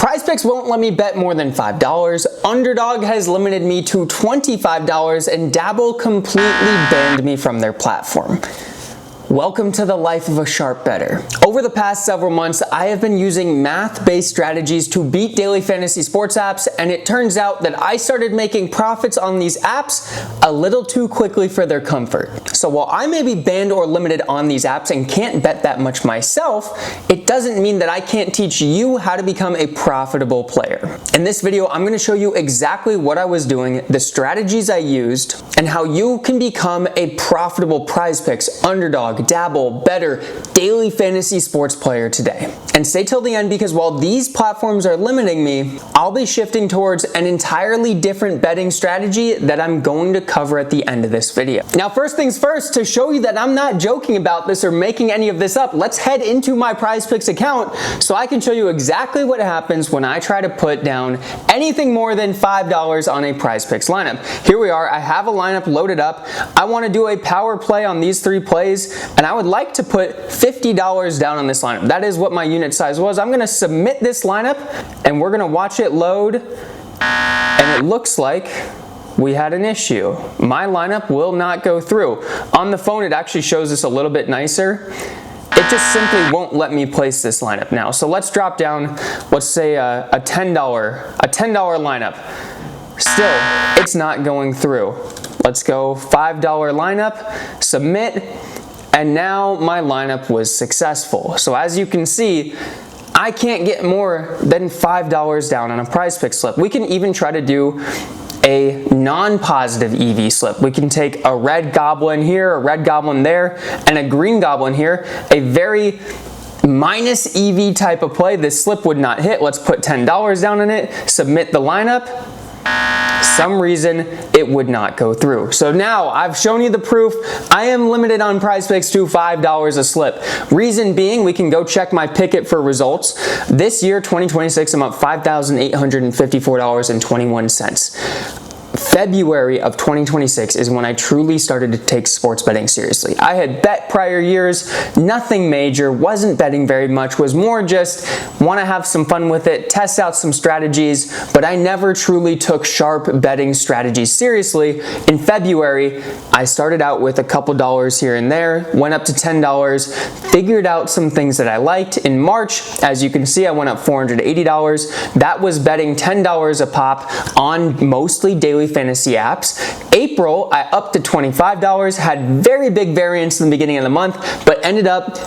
PrizePicks won't let me bet more than $5, Underdog has limited me to $25, and Dabble completely banned me from their platform. Welcome to the life of a sharp bettor. Over the past several months, I have been using math-based strategies to beat daily fantasy sports apps, and it turns out that I started making profits on these apps a little too quickly for their comfort. So while I may be banned or limited on these apps and can't bet that much myself, it doesn't mean that I can't teach you how to become a profitable player. In this video, I'm going to show you exactly what I was doing, the strategies I used, and how you can become a profitable PrizePicks, Underdog, Dabble, bettor, daily fantasy sports player today. And stay till the end, because while these platforms are limiting me, I'll be shifting towards an entirely different betting strategy that I'm going to cover at the end of this video. Now, first things first, to show you that I'm not joking about this or making any of this up, let's head into my PrizePicks account so I can show you exactly what happens when I try to put down anything more than $5 on a PrizePicks lineup. Here we are. I have a lineup loaded up. I want to do a power play on these 3 plays, and I would like to put $50 down on this lineup. That is what my unit size was. I'm going to submit this lineup, and we're going to watch it load, and it looks like we had an issue. My lineup will not go through. On the phone, it actually shows this a little bit nicer. It just simply won't let me place this lineup now. So let's drop down, let's say a $10 lineup. Still, it's not going through. Let's go $5 lineup, submit, and now my lineup was successful. So as you can see, I can't get more than $5 down on a PrizePicks slip. We can even try to do a non-positive EV slip. We can take a red goblin here, a red goblin there, and a green goblin here, a very minus EV type of play. This slip would not hit. Let's put $10 down on it, submit the lineup. Some reason it would not go through. So now I've shown you the proof. I am limited on PrizePicks to $5 a slip. Reason being, we can go check my picket for results. This year, 2026, I'm up $5,854.21. February of 2026 is when I truly started to take sports betting seriously. I had bet prior years, nothing major, wasn't betting very much, was more just want to have some fun with it, test out some strategies, but I never truly took sharp betting strategies seriously. In February, I started out with a couple dollars here and there, went up to $10, figured out some things that I liked. In March, as you can see, I went up $480. That was betting $10 a pop on mostly daily fantasy apps. April, I upped to $25, had very big variance in the beginning of the month, but ended up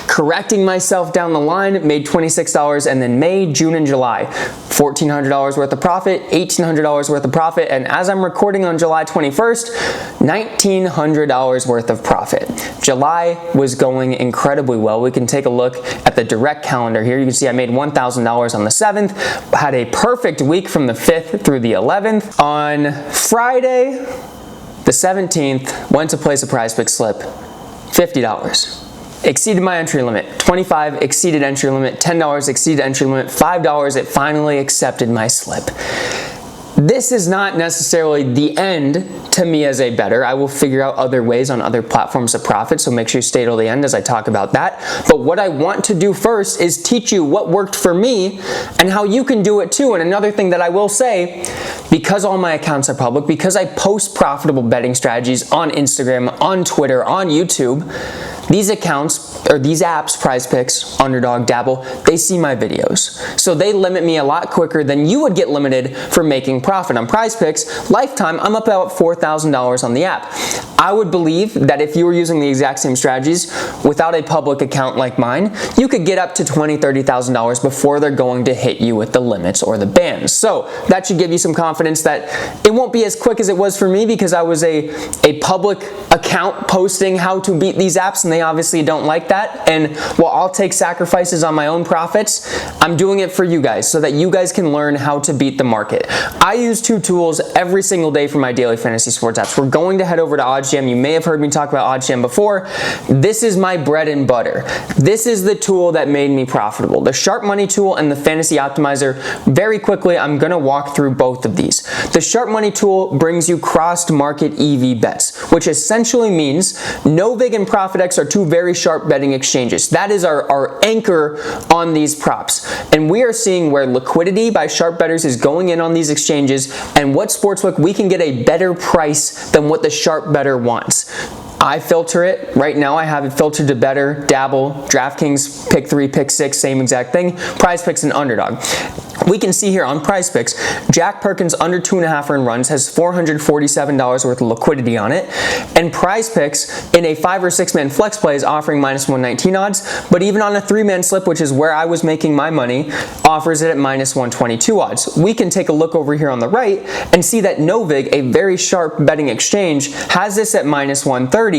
correcting myself down the line, made $26, and then May, June, and July, $1,400 worth of profit, $1,800 worth of profit, and as I'm recording on July 21st, $1,900 worth of profit. July was going incredibly well. We can take a look at the direct calendar here. You can see I made $1,000 on the 7th, had a perfect week from the 5th through the 11th. On Friday, the 17th, went to place a PrizePicks slip, $50. Exceeded my entry limit. $25 exceeded entry limit, $10 exceeded entry limit, $5 it finally accepted my slip. This is not necessarily the end to me as a bettor. I will figure out other ways on other platforms to profit, so make sure you stay till the end as I talk about that. But what I want to do first is teach you what worked for me and how you can do it too. And another thing that I will say, because all my accounts are public, because I post profitable betting strategies on Instagram, on Twitter, on YouTube, these accounts, or these apps, PrizePicks, Underdog, Dabble, they see my videos. So they limit me a lot quicker than you would get limited for making profit. On PrizePicks, lifetime, I'm up about $4,000 on the app. I would believe that if you were using the exact same strategies without a public account like mine, you could get up to $20,000, $30,000 before they're going to hit you with the limits or the bans. So that should give you some confidence that it won't be as quick as it was for me, because I was a public account posting how to beat these apps, and they obviously don't like that. And while I'll take sacrifices on my own profits, I'm doing it for you guys so that you guys can learn how to beat the market. I use 2 tools every single day for my daily fantasy sports apps. We're going to head over to OddsJam OddsJam. You may have heard me talk about OddsJam before. This is my bread and butter. This is the tool that made me profitable. The Sharp Money tool and the Fantasy Optimizer. Very quickly, I'm gonna walk through both of these. The Sharp Money tool brings you crossed market EV bets, which essentially means Novig and ProfitX are two very sharp betting exchanges. That is our anchor on these props. And we are seeing where liquidity by sharp bettors is going in on these exchanges and what sportsbook we can get a better price than what the sharp bettor wants. I filter it. Right now I have it filtered to Better, Dabble, DraftKings, Pick 3, Pick 6, same exact thing, PrizePicks and Underdog. We can see here on PrizePicks, Jack Perkins under 2.5 earned runs has $447 worth of liquidity on it, and PrizePicks in a 5 or 6 man flex play is offering minus 119 odds, but even on a 3-man slip, which is where I was making my money, offers it at minus 122 odds. We can take a look over here on the right and see that Novig, a very sharp betting exchange, has this at minus 130,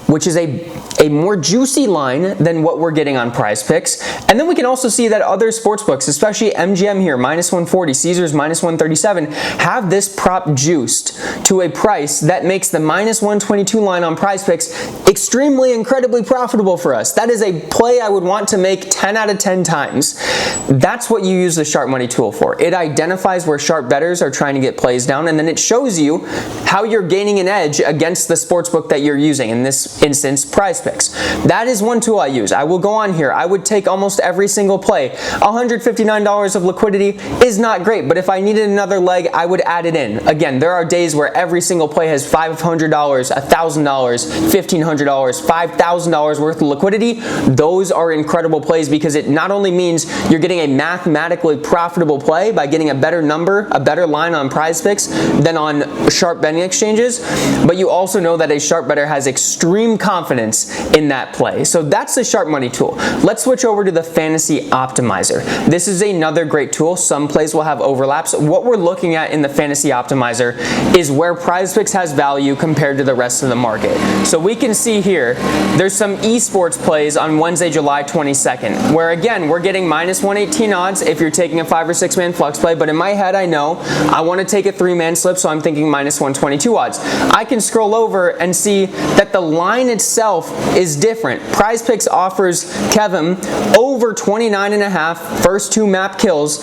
which is a more juicy line than what we're getting on PrizePicks. And then we can also see that other sportsbooks, especially MGM here, minus 140, Caesars minus 137, have this prop juiced to a price that makes the minus 122 line on PrizePicks extremely, incredibly profitable for us. That is a play I would want to make 10 out of 10 times. That's what you use the Sharp Money tool for. It identifies where sharp bettors are trying to get plays down, and then it shows you how you're gaining an edge against the sportsbook that you're using, in this instance, PrizePicks. That is one tool I use. I will go on here. I would take almost every single play. $159 of liquidity is not great, but if I needed another leg, I would add it in. Again, there are days where every single play has $500, $1,000, $1,500, $5,000 worth of liquidity. Those are incredible plays because it not only means you're getting a mathematically profitable play by getting a better number, a better line on PrizePicks than on sharp betting exchanges, but you also know that a sharp bettor has extreme confidence in that play. So that's the Sharp Money tool. Let's switch over to the Fantasy Optimizer. This is another great tool. Some plays will have overlaps. What we're looking at in the Fantasy Optimizer is where PrizePicks has value compared to the rest of the market. So we can see here, there's some esports plays on Wednesday, July 22nd, where again, we're getting minus 118 odds if you're taking a 5 or 6 man flex play, but in my head, I know I want to take a 3-man slip, so I'm thinking minus 122 odds. I can scroll over and see that the line itself is different. PrizePicks offers Kevin over 29.5 first 2 map kills.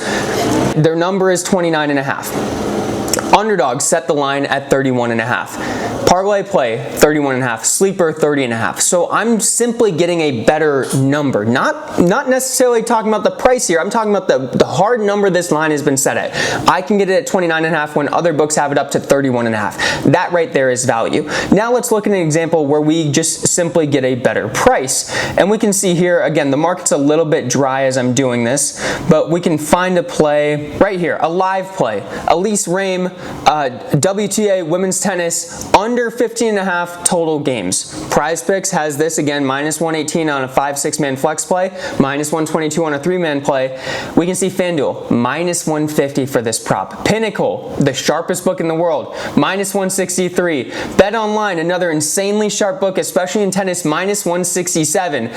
Their number is 29.5. Underdog set the line at 31.5. Parlay play, 31.5. Sleeper, 30.5. So I'm simply getting a better number. Not necessarily talking about the price here. I'm talking about the hard number this line has been set at. I can get it at 29.5 when other books have it up to 31.5. That right there is value. Now let's look at an example where we just simply get a better price. And we can see here, again, the market's a little bit dry as I'm doing this, but we can find a play right here, a live play. Elise Rame, WTA women's tennis, under 15.5 total games. PrizePicks has this again, minus 118 on a 5-6 man flex play, minus 122 on a 3-man play. We can see FanDuel, minus 150 for this prop. Pinnacle, the sharpest book in the world, minus 163. Bet Online, another insanely sharp book, especially in tennis, minus 167.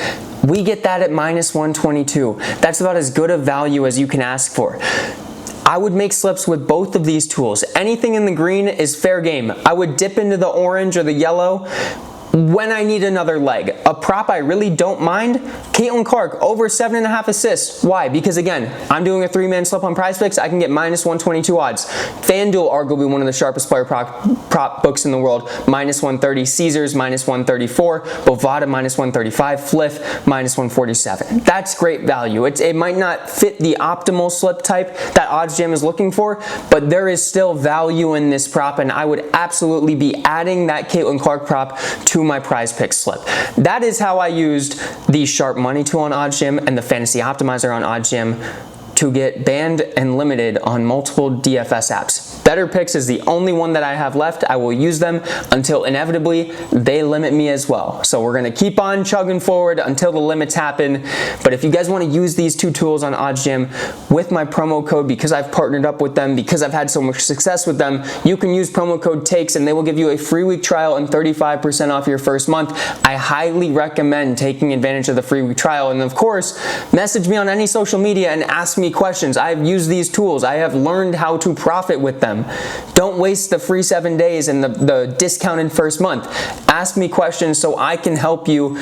We get that at minus 122. That's about as good a value as you can ask for. I would make slips with both of these tools. Anything in the green is fair game. I would dip into the orange or the yellow when I need another leg. A prop I really don't mind, Caitlin Clark, over 7.5 assists. Why? Because again, I'm doing a 3-man slip on PrizePicks, I can get minus 122 odds. FanDuel, arguably one of the sharpest player prop books in the world, minus 130. Caesars, minus 134. Bovada, minus 135. Fliff, minus 147. That's great value. It might not fit the optimal slip type that OddsJam is looking for, but there is still value in this prop, and I would absolutely be adding that Caitlin Clark prop to my PrizePicks slip. That is how I used the Sharp Money tool on OddsJam and the Fantasy Optimizer on OddsJam to get banned and limited on multiple DFS apps. Better Picks is the only one that I have left. I will use them until inevitably they limit me as well. So we're gonna keep on chugging forward until the limits happen. But if you guys wanna use these two tools on OddsJam with my promo code, because I've partnered up with them, because I've had so much success with them, you can use promo code TAKES and they will give you a free week trial and 35% off your first month. I highly recommend taking advantage of the free week trial. And of course, message me on any social media and ask me questions. I've used these tools. I have learned how to profit with them. time. Don't waste the free 7 days and the discounted first month. Ask me questions so I can help you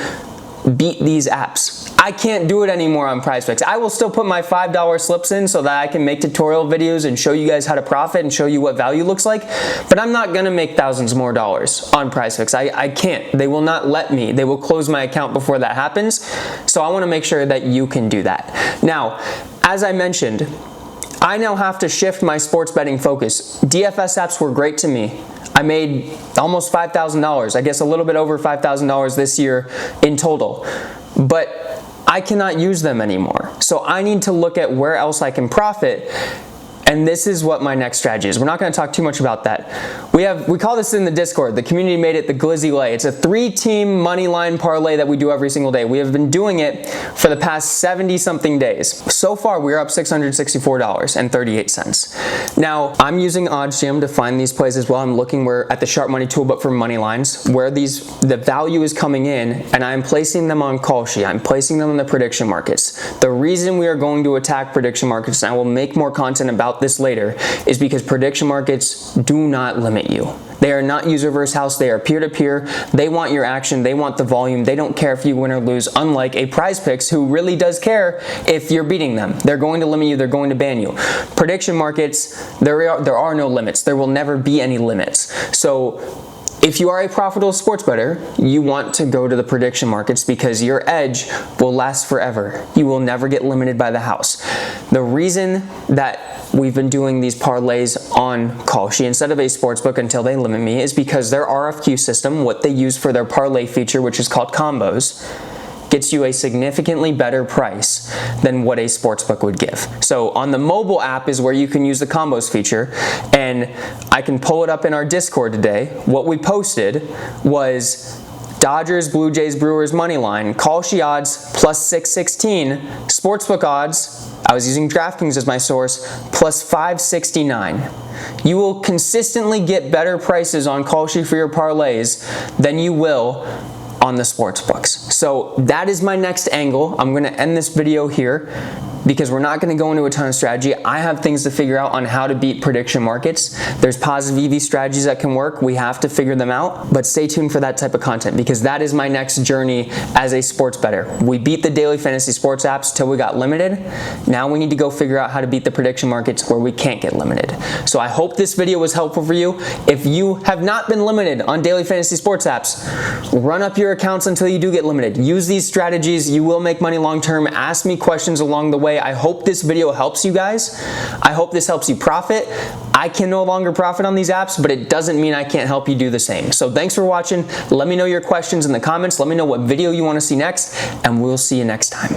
beat these apps. I can't do it anymore on PrizePicks. I will still put my $5 slips in so that I can make tutorial videos and show you guys how to profit and show you what value looks like, but I'm not gonna make thousands more dollars on PrizePicks. I can't. They will not let me. They will close my account before that happens, so I wanna make sure that you can do that. Now, as I mentioned, I now have to shift my sports betting focus. DFS apps were great to me. I made almost $5,000, I guess a little bit over $5,000 this year in total, but I cannot use them anymore. So I need to look at where else I can profit, and this is what my next strategy is. We're not gonna talk too much about that. We call this in the Discord, the community made it the Glizzy Way. It's a 3-team money line parlay that we do every single day. We have been doing it for the past 70 something days. So far, we're up $664.38. Now, I'm using OddsJam to find these plays as well. I'm looking at the Sharp Money tool, but for money lines, where the value is coming in, and I'm placing them on Kalshi. I'm placing them in the prediction markets. The reason we are going to attack prediction markets, and I will make more content about this later, is because prediction markets do not limit you. They are not user-verse house, they are peer-to-peer. They want your action, they want the volume, they don't care if you win or lose, unlike a PrizePicks who really does care if you're beating them. They're going to limit you, they're going to ban you. Prediction markets, there are no limits. There will never be any limits. So if you are a profitable sports bettor, you want to go to the prediction markets because your edge will last forever. You will never get limited by the house. The reason that we've been doing these parlays on Kalshi instead of a sportsbook until they limit me is because their RFQ system, what they use for their parlay feature, which is called combos, gets you a significantly better price than what a sportsbook would give. So on the mobile app is where you can use the combos feature, and I can pull it up in our Discord today. What we posted was Dodgers, Blue Jays, Brewers money line, Kalshi odds plus 616, sportsbook odds, I was using DraftKings as my source, plus 569. You will consistently get better prices on Kalshi for your parlays than you will on the sports books. So that is my next angle. I'm gonna end this video here because we're not gonna go into a ton of strategy. I have things to figure out on how to beat prediction markets. There's positive EV strategies that can work. We have to figure them out, but stay tuned for that type of content because that is my next journey as a sports bettor. We beat the daily fantasy sports apps till we got limited. Now we need to go figure out how to beat the prediction markets where we can't get limited. So I hope this video was helpful for you. If you have not been limited on daily fantasy sports apps, run up your accounts until you do get limited. Use these strategies. You will make money long term. Ask me questions along the way. I hope this video helps you guys. I hope this helps you profit. I can no longer profit on these apps, but it doesn't mean I can't help you do the same. So thanks for watching. Let me know your questions in the comments. Let me know what video you want to see next, and we'll see you next time.